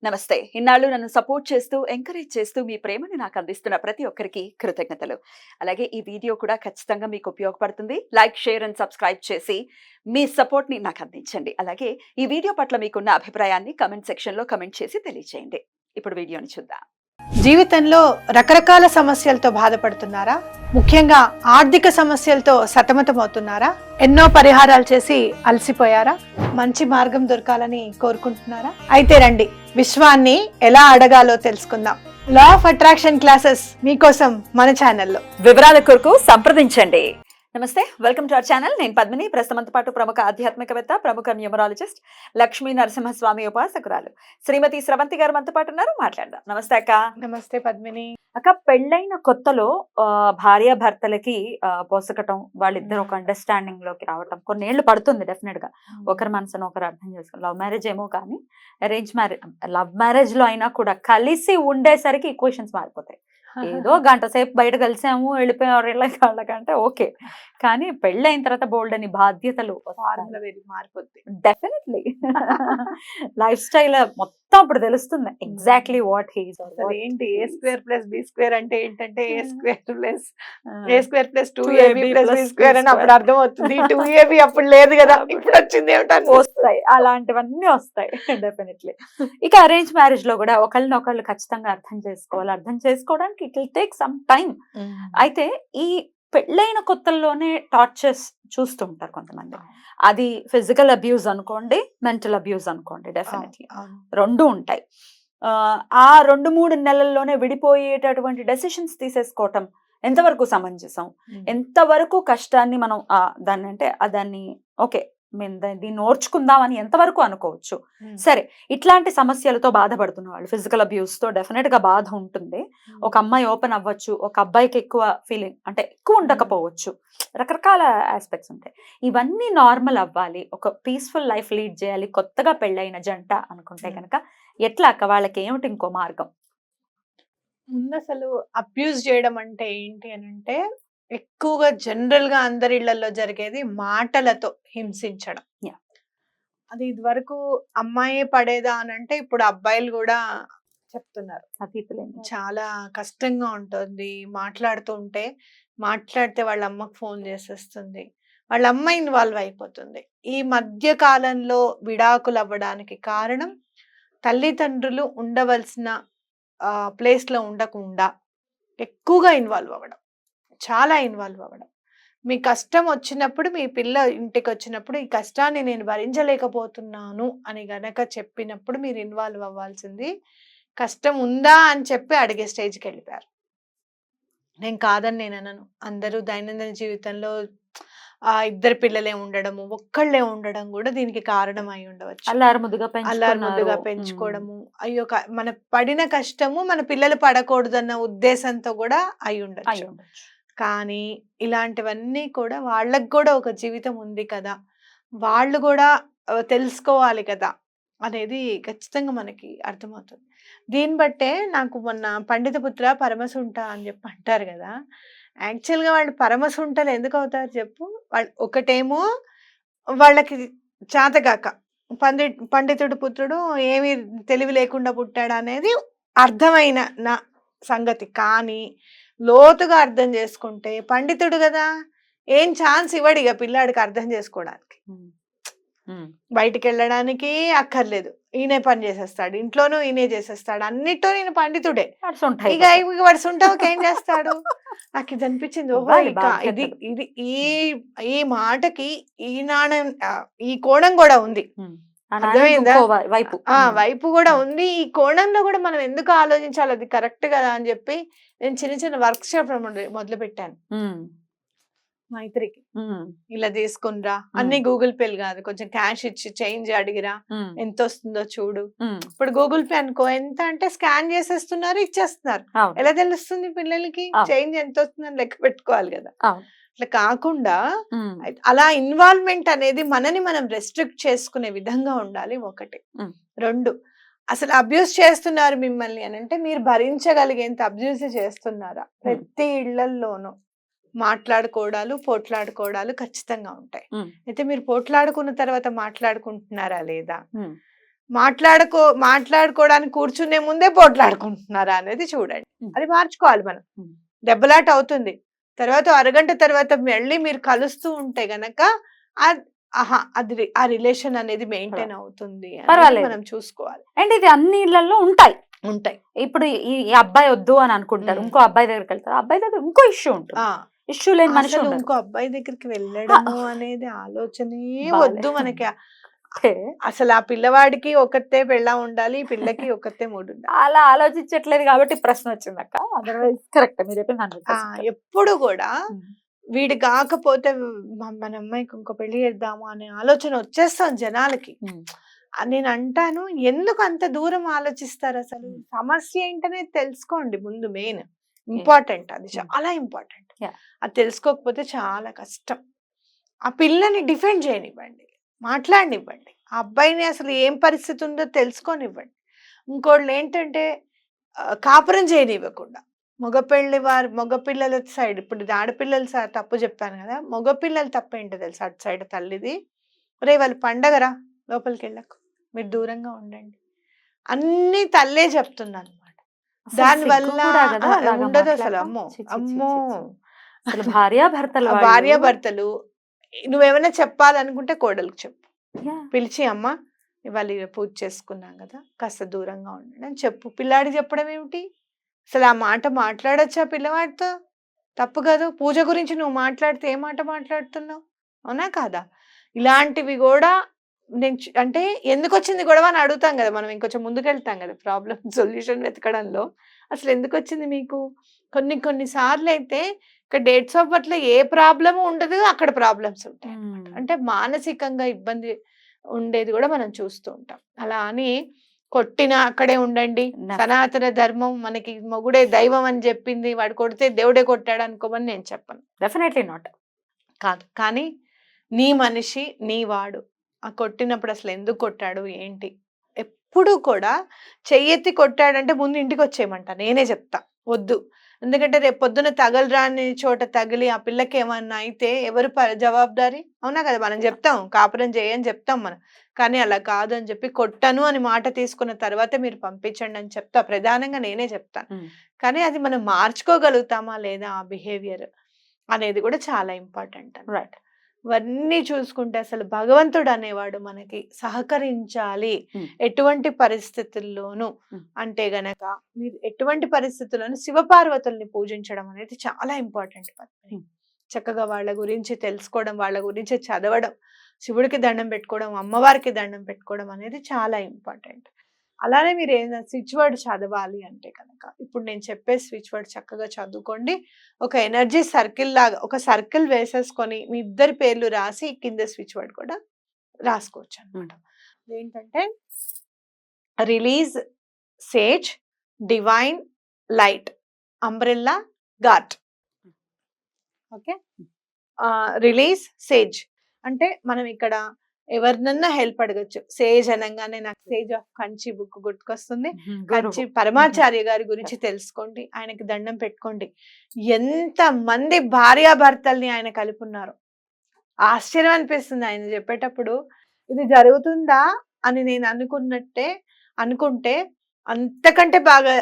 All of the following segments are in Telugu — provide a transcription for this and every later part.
నమస్తే. ఇన్నాళ్ళు నన్ను సపోర్ట్ చేస్తూ, ఎంకరేజ్ చేస్తూ మీ ప్రేమని నాకు అందిస్తున్న ప్రతి ఒక్కరికి కృతజ్ఞతలు. అలాగే ఈ వీడియో కూడా ఖచ్చితంగా మీకు ఉపయోగపడుతుంది. లైక్, షేర్ అండ్ సబ్స్క్రైబ్ చేసి మీ సపోర్ట్‌ని నాకు అందించండి. అలాగే ఈ వీడియో పట్ల మీకున్న అభిప్రాయాన్ని కామెంట్ సెక్షన్‌లో కామెంట్ చేసి తెలియజేయండి. ఇప్పుడు వీడియోని చూద్దాం. జీవితంలో రకరకాల సమస్యలతో బాధపడుతున్నారా? ముఖ్యంగా ఆర్థిక సమస్యలతో సతమతమవుతున్నారా? ఎన్నో పరిహారాలు చేసి అలసిపోయారా? మంచి మార్గం దొరకాలని కోరుకుంటున్నారా? అయితే రండి, విశ్వాన్ని ఎలా అడగాలో తెలుసుకుందాం. లా ఆఫ్ అట్రాక్షన్ క్లాసెస్ మీకోసం మన ఛానల్లో. వివరాల కొరకు సంప్రదించండి. నమస్తే, వెల్కమ్ టు అవర్ ఛానల్. నేను పద్మిని. ప్రస్తుతంతో పాటు ప్రముఖ ఆధ్యాత్మికవేత్త, ప్రముఖ న్యూమరాలజిస్ట్, లక్ష్మీ నరసింహస్వామి ఉపాసకురాలు శ్రీమతి స్రవంతి గారు మనతో పాటు ఉన్నారు. మాట్లాడదాం. నమస్తే అక్క. నమస్తే పద్మిని. అక్క, పెళ్ళైన కొత్తలో భార్య భర్తలకి పొసగటం, వాళ్ళిద్దరు ఒక అండర్స్టాండింగ్ లోకి రావటం కొన్నేళ్లు పడుతుంది. డెఫినెట్ గా ఒకరి మనసును ఒకరు అర్థం చేసుకోవాలి. లవ్ మ్యారేజ్ ఏమో కానీ అరేంజ్ మ్యారేజ్, లవ్ మ్యారేజ్ లో అయినా కూడా కలిసి ఉండేసరికి ఈక్వేషన్స్ మారిపోతాయి. ఏదో గంట సేపు బయట కలిసాము, వెళ్ళిపోయారు వాళ్ళకంటే ఓకే, కానీ పెళ్ళైన తర్వాత బోల్డ్ అని బాధ్యతలు మారిపోద్ది. డెఫినెట్లీ లైఫ్ స్టైల్ మొత్తం అప్పుడు తెలుస్తుంది ఎగ్జాక్ట్లీ వాట్ హీస్. ఏంటి A square plus B square అంటే ఏంటంటే A square plus 2ab plus B square అని అప్పుడు అర్థం అవుతుంది. 2ab అప్పుడు లేదు కదా, ఇప్పుడు వచ్చింది ఏమిటని వస్తాయి, అలాంటివన్నీ వస్తాయి డెఫినెట్లీ. ఇక అరేంజ్ మ్యారేజ్ లో కూడా ఒకళ్ళనొకళ్ళు ఖచ్చితంగా అర్థం చేసుకోవాలి. అర్థం చేసుకోవడానికి it will take some time. అయితే ఈ పెళ్ళైన కొత్తల్లోనే టార్చర్స్ చూస్తుంటారు కొంతమంది. అది ఫిజికల్ అబ్యూస్ అనుకోండి, మెంటల్ అబ్యూస్ అనుకోండి, డెఫినెట్లీ రెండు ఉంటాయి. ఆ 2-3 నెలల్లోనే విడిపోయేటటువంటి డెసిషన్స్ తీసేసుకోవటం ఎంతవరకు సమంజసం, ఎంతవరకు కష్టాన్ని మనం దాన్ని ఓకే మేము దీన్ని ఓర్చుకుందామని ఎంతవరకు అనుకోవచ్చు. సరే, ఇట్లాంటి సమస్యలతో బాధపడుతున్న వాళ్ళు, ఫిజికల్ అబ్యూస్ తో డెఫినెట్ గా బాధ ఉంటుంది. ఒక అమ్మాయి ఓపెన్ అవ్వచ్చు, ఒక అబ్బాయికి ఎక్కువ ఫీలింగ్ అంటే ఎక్కువ ఉండకపోవచ్చు, రకరకాల ఆస్పెక్ట్స్ ఉంటాయి. ఇవన్నీ నార్మల్ అవ్వాలి, ఒక పీస్ఫుల్ లైఫ్ లీడ్ చేయాలి కొత్తగా పెళ్ళైన జంట అనుకుంటే కనుక ఎట్లా అక్క, వాళ్ళకి ఏమిటి ఇంకో మార్గం? ముందు అసలు అబ్యూజ్ చేయడం అంటే ఏంటి అని అంటే, ఎక్కువగా జనరల్ గా అందరి ఇళ్లలో జరిగేది మాటలతో హింసించడం. అది ఇదివరకు అమ్మాయి పడేదా అని అంటే ఇప్పుడు అబ్బాయిలు కూడా చెప్తున్నారు. చాలా కష్టంగా ఉంటుంది మాట్లాడుతుంటే. మాట్లాడితే వాళ్ళ అమ్మకు ఫోన్ చేసేస్తుంది, వాళ్ళ అమ్మ ఇన్వాల్వ్ అయిపోతుంది. ఈ మధ్య కాలంలో విడాకులు అవ్వడానికి కారణం తల్లిదండ్రులు ఉండవలసిన ప్లేస్ లో ఉండకుండా ఎక్కువగా ఇన్వాల్వ్ అవ్వడం, చాలా ఇన్వాల్వ్ అవ్వడం. మీ కష్టం వచ్చినప్పుడు, మీ పిల్ల ఇంటికి వచ్చినప్పుడు ఈ కష్టాన్ని నేను భరించలేకపోతున్నాను అని గనక చెప్పినప్పుడు మీరు ఇన్వాల్వ్ అవ్వాల్సింది. కష్టం ఉందా అని చెప్పి అడిగే స్టేజ్కి వెళ్ళిపోయారు. నేను కాదని నేను అనను. అందరూ దైనందిన జీవితంలో ఇద్దరు పిల్లలే ఉండడము, ఒక్కళ్ళే ఉండడం కూడా దీనికి కారణం అయి ఉండవచ్చు. అల్లారుముద్దుగా పెంచుకోవడము, అయ్యో మన పడిన కష్టము మన పిల్లలు పడకూడదన్న ఉద్దేశంతో కూడా అయి ఉండొచ్చు. కానీ ఇలాంటివన్నీ కూడా వాళ్ళకు కూడా ఒక జీవితం ఉంది కదా, వాళ్ళు కూడా తెలుసుకోవాలి కదా అనేది ఖచ్చితంగా మనకి అర్థమవుతుంది. దీన్ని బట్టే నాకు మొన్న పండితపుత్ర పరమసుంట అని చెప్పి అంటారు కదా, యాక్చువల్గా వాళ్ళు పరమసుంటలు ఎందుకు అవుతారు చెప్పు? వాళ్ళు ఒకటేమో వాళ్ళకి చేతగాక పండితుడు పుత్రుడు ఏమీ తెలివి లేకుండా పుట్టాడు అనేది అర్థమైన నా సంగతి. కానీ లోతుగా అర్థం చేసుకుంటే పండితుడు కదా, ఏం ఛాన్స్ ఇవ్వడు ఇక పిల్లాడికి అర్థం చేసుకోవడానికి. బయటికి వెళ్ళడానికి అక్కర్లేదు, ఈయనే పని చేసేస్తాడు, ఇంట్లోనూ ఈయనే చేసేస్తాడు, అన్నిట్లో నేను పండితుడే. ఇక వాడు సుంటకి ఏం చేస్తాడు? నాకు ఇది అనిపించింది. ఓహో, ఇది ఇది ఈ మాటకి ఈ కోణం కూడా ఉంది. అర్థమైందా? వైపు కూడా ఉంది. ఈ కోణంలో కూడా మనం ఎందుకు ఆలోచించాలి, అది కరెక్ట్ కదా అని చెప్పి నేను చిన్న చిన్న వర్క్ షాప్ మొదలు పెట్టాను. మైత్రికి ఇలా తీసుకునిరా, అన్ని గూగుల్ పేలు కాదు, కొంచెం క్యాష్ ఇచ్చి చేంజ్ అడిగిరా, ఎంత వస్తుందో చూడు. ఇప్పుడు గూగుల్ పే అనుకో, ఎంత అంటే స్కాన్ చేసేస్తున్నారు, ఇచ్చేస్తున్నారు. ఎలా తెలుస్తుంది పిల్లలకి చేంజ్ ఎంత వస్తుందని లెక్క పెట్టుకోవాలి కదా. అట్లా కాకుండా అలా ఇన్వాల్వ్మెంట్ అనేది మనని మనం రెస్ట్రిక్ట్ చేసుకునే విధంగా ఉండాలి. ఒకటి. రెండు, అసలు అబ్యూస్ చేస్తున్నారు మిమ్మల్ని అని అంటే మీరు భరించగలిగేంత అబ్యూస్ చేస్తున్నారా? ప్రతి ఇళ్లలోనూ మాట్లాడుకోవడాలు, పోట్లాడుకోవడాలు ఖచ్చితంగా ఉంటాయి. అయితే మీరు పోట్లాడుకున్న తర్వాత మాట్లాడుకుంటున్నారా లేదా? మాట్లాడుకోవడానికి కూర్చునే ముందే పోట్లాడుకుంటున్నారా అనేది చూడండి. అది మార్చుకోవాలి మనం. దెబ్బలాట అవుతుంది, తర్వాత అరగంట తర్వాత మళ్ళీ మీరు కలుస్తూ ఉంటే గనక అది ఆ రిలేషన్ అనేది మెయింటైన్ అవుతుంది అనేది మనం చూసుకోవాలి. అండ్ ఇది అన్ని ఇళ్లలో ఉంటాయి. ఇప్పుడు ఈ అబ్బాయి వద్దు అని అనుకుంటారు, ఇంకో అబ్బాయి దగ్గరికి వెళ్తారు, అబ్బాయి దగ్గర ఇంకో ఇష్యూ ఉంటుంది, ఇష్యూ లేని మనిషి ఇంకో అబ్బాయి దగ్గరికి వెళ్ళడము అనేది ఆలోచనే వద్దు మనకి. అసలు ఆ పిల్లవాడికి ఒకతే పెళ్ళ ఉండాలి, పిల్లకి ఒకతే మూడు ఉండాలి. అలా ఆలోచించట్లేదు కాబట్టి ప్రశ్న వచ్చింది అక్క. అదర్వైజ్ కరెక్ట్ మీరు చెప్పింది. ఎప్పుడు కూడా వీడి కాకపోతే మన అమ్మాయికి ఇంకో పెళ్లి చేద్దాము అనే ఆలోచన వచ్చేస్తాం జనాలకి. నేను అంటాను, ఎందుకు అంత దూరం ఆలోచిస్తారు? అసలు సమస్య ఏంటనే తెలుసుకోండి ముందు. మెయిన్ ఇంపార్టెంట్, అది చాలా ఇంపార్టెంట్. అది తెలుసుకోకపోతే చాలా కష్టం. ఆ పిల్లని డిఫెండ్ చేయనివ్వండి, మాట్లాడనివ్వండి, ఆ అబ్బాయిని అసలు ఏం పరిస్థితి ఉందో తెలుసుకోనివ్వండి. ఇంకోళ్ళు ఏంటంటే కాపురం చేయనివ్వకుండా మగపిల్లల సైడ్, ఇప్పుడు ఆడపిల్లల తప్పు చెప్పాను కదా, మగపిల్లల తప్పు ఏంటో తెలుసు అటు సైడ్ తల్లిది. రే వాళ్ళు పండగరా, లోపలికి వెళ్ళకు, మీరు దూరంగా ఉండండి, అన్ని తల్లే చెప్తుంది అనమాట. దానివల్ల ఉండదు అసలు. అమ్మో భార్యాభర్తలు నువ్వేమైనా చెప్పాలనుకుంటే కోడలికి చెప్పు, పిలిచి అమ్మ ఇవాళ పూజ చేసుకున్నాం కదా, కాస్త దూరంగా ఉండండి అని చెప్పు. పిల్లాడికి చెప్పడం ఏమిటి? అసలు ఆ మాట మాట్లాడచ్చా పిల్లవాడితో? తప్పు కాదు. పూజ గురించి నువ్వు మాట్లాడితే ఏ మాట మాట్లాడుతున్నావు? అవునా కాదా? ఇలాంటివి కూడా నేను అంటే ఎందుకు వచ్చింది గొడవ అని అడుగుతాం కదా మనం, ఇంకొంచెం ముందుకెళ్తాం కదా ప్రాబ్లం సొల్యూషన్ వెతకడంలో. అసలు ఎందుకు వచ్చింది మీకు? కొన్నిసార్లు అయితే ఇక్కడ డేట్స్ ఆఫ్ బర్త్ లో ఏ ప్రాబ్లము ఉండదు, అక్కడ ప్రాబ్లమ్స్ ఉంటాయి. అంటే మానసికంగా ఇబ్బంది ఉండేది కూడా మనం చూస్తూ ఉంటాం. అలా అని కొట్టినా అక్కడే ఉండండి, సనాతన ధర్మం మనకి మొగుడే దైవం అని చెప్పింది, వాడు కొడితే దేవుడే కొట్టాడు అనుకోమని నేను చెప్పను. Definitely not. కాదు. కానీ నీ మనిషి, నీ వాడు, ఆ కొట్టినప్పుడు అసలు ఎందుకు కొట్టాడు ఏంటి? ఎప్పుడు కూడా చెయ్యెత్తి కొట్టాడంటే ముందు ఇంటికి వచ్చేయమంట, నేనే చెప్తా. వద్దు, ఎందుకంటే రేపు పొద్దున తగలరాని చోట తగిలి ఆ పిల్లకి ఏమన్నా అయితే ఎవరు జవాబుదారి? అవునా కదా? మనం చెప్తాం కాపురం చేయని చెప్తాం మనం, కానీ అలా కాదు అని చెప్పి కొట్టను అని మాట తీసుకున్న తర్వాత మీరు పంపించండి అని చెప్తా. ప్రధానంగా నేనే చెప్తాను. కానీ అది మనం మార్చుకోగలుగుతామా లేదా ఆ బిహేవియర్ అనేది కూడా చాలా ఇంపార్టెంట్. రైట్. ఇవన్నీ చూసుకుంటే అసలు భగవంతుడు అనేవాడు మనకి సహకరించాలి ఎటువంటి పరిస్థితుల్లోనూ. అంటే గనక మీరు ఎటువంటి పరిస్థితుల్లోనూ శివపార్వతుల్ని పూజించడం అనేది చాలా ఇంపార్టెంట్. చక్కగా వాళ్ళ గురించి తెలుసుకోవడం, వాళ్ళ గురించి చదవడం, శివుడికి దండం పెట్టుకోవడం, అమ్మవారికి దండం పెట్టుకోవడం అనేది చాలా ఇంపార్టెంట్. అలానే మీరు ఏదైనా స్విచ్ వర్డ్ చదవాలి అంటే కనుక ఇప్పుడు నేను చెప్పే స్విచ్ వర్డ్ చక్కగా చదువుకోండి. ఒక ఎనర్జీ సర్కిల్ లాగా ఒక సర్కిల్ వేసేసుకొని మీ ఇద్దరి పేర్లు రాసి కింద స్విచ్ వర్డ్ కూడా రాసుకోవచ్చు అనమాట. ఏంటంటే release, sage, divine, light, umbrella, got. Okay. Release, sage అంటే మనం ఇక్కడ ఎవరినన్నా హెల్ప్ అడగచ్చు. సేజ్ అనగానే నాకు సేజ్ ఆఫ్ కంచి బుక్ గుర్తుకొస్తుంది. కంచి పరమాచార్య గారి గురించి తెలుసుకోండి, ఆయనకి దండం పెట్టుకోండి. ఎంత మంది భార్యాభర్తల్ని ఆయన కలుపున్నారు, ఆశ్చర్యం అనిపిస్తుంది ఆయన చెప్పేటప్పుడు. ఇది జరుగుతుందా అని నేను అనుకుంటే అంతకంటే బాగా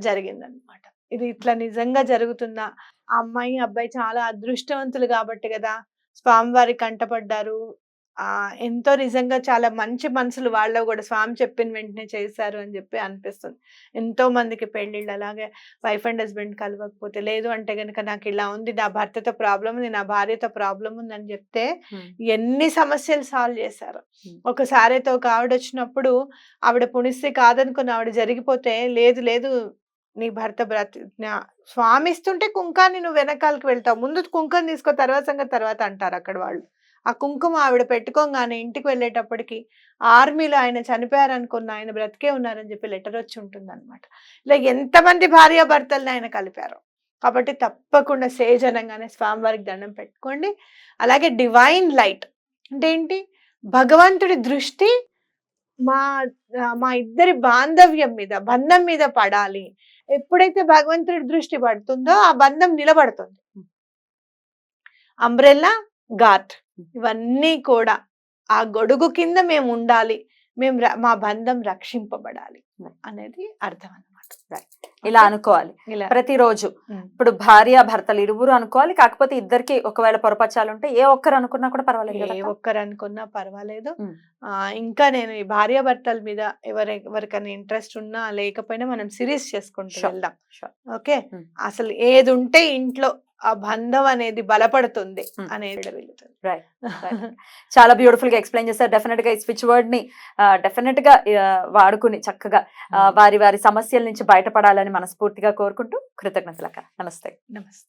జరిగిందనమాట. ఇది ఇట్లా నిజంగా జరుగుతుందా? ఆ అమ్మాయి అబ్బాయి చాలా అదృష్టవంతులు కాబట్టి కదా స్వామివారి కంటపడ్డారు. ఎంతో నిజంగా చాలా మంచి మనసులు వాళ్ళ కూడా స్వామి చెప్పిన వెంటనే చేశారు అని చెప్పి అనిపిస్తుంది. ఎంతో మందికి పెళ్ళిళ్ళు అలాగే వైఫ్ అండ్ హస్బెండ్ కలవకపోతే, లేదు అంటే గనక నాకు ఇలా ఉంది, నా భర్తతో ప్రాబ్లం ఉంది, నా భార్యతో ప్రాబ్లం ఉంది అని చెప్తే ఎన్ని సమస్యలు సాల్వ్ చేశారు. ఒకసారి అయితే ఒక ఆవిడ వచ్చినప్పుడు ఆవిడ పుణిస్తే కాదనుకుని ఆవిడ జరిగిపోతే, లేదు లేదు నీ భర్త స్వామి ఇస్తుంటే కుంకాన్ని నువ్వు వెనకాలకి వెళ్తావు, ముందు కుంకం తీసుకో, తర్వాత సంగతి తర్వాత అంటారు అక్కడ వాళ్ళు. ఆ కుంకుమ ఆవిడ పెట్టుకోగానే ఇంటికి వెళ్ళేటప్పటికి ఆర్మీలో ఆయన చనిపోయారనుకున్న ఆయన బ్రతికే ఉన్నారని చెప్పి లెటర్ వచ్చి ఉంటుంది అనమాట. ఇలా ఎంతమంది భార్యాభర్తల్ని ఆయన కలిపారు. కాబట్టి తప్పకుండా సేజ్ అనగానే స్వామివారికి దండం పెట్టుకోండి. అలాగే డివైన్ లైట్ అంటే ఏంటి? భగవంతుడి దృష్టి మా ఇద్దరి బాంధవ్యం మీద, బంధం మీద పడాలి. ఎప్పుడైతే భగవంతుడి దృష్టి పడుతుందో ఆ బంధం నిలబడుతుంది. అంబ్రెల్లా, గాట్, ఇవన్నీ కూడా ఆ గొడుగు కింద మేము ఉండాలి. మా బంధం రక్షింపబడాలి Right. అనేది అర్థం అన్నమాట. ఇలా అనుకోవాలి ఇలా ప్రతిరోజు. ఉమ్. ఇప్పుడు భార్య భర్తలు ఇరువురు అనుకోవాలి, కాకపోతే ఇద్దరికి ఒకవేళ పొరపచ్చాలు ఉంటే ఏ ఒక్కరు అనుకున్నా కూడా పర్వాలేదు ఏ కదా. ఒక్కరు అనుకున్నా పర్వాలేదు. ఉమ్. ఇంకా నేను ఈ భార్యాభర్తల మీద ఎవరికైనా ఇంట్రెస్ట్ ఉన్నా లేకపోయినా మనం సిరీస్ చేసుకుంటూ Sure. వెళ్దాం. Sure. ఓకే, ఉమ్. అసలు ఏది ఉంటే ఇంట్లో ఆ బంధం అనేది బలపడుతుంది ఉమ్. అనేది వెళ్తుంది. Right. చాలా బ్యూటిఫుల్ గా ఎక్స్ప్లెయిన్ చేశారు. డెఫినెట్ గా ఈ స్విచ్ వర్డ్ ని డెఫినెట్ గా వాడుకుని చక్కగా వారి వారి సమస్యల నుంచి బయటపడాలని మనస్ఫూర్తిగా కోరుకుంటూ కృతజ్ఞతలు అక్క. నమస్తే. నమస్తే.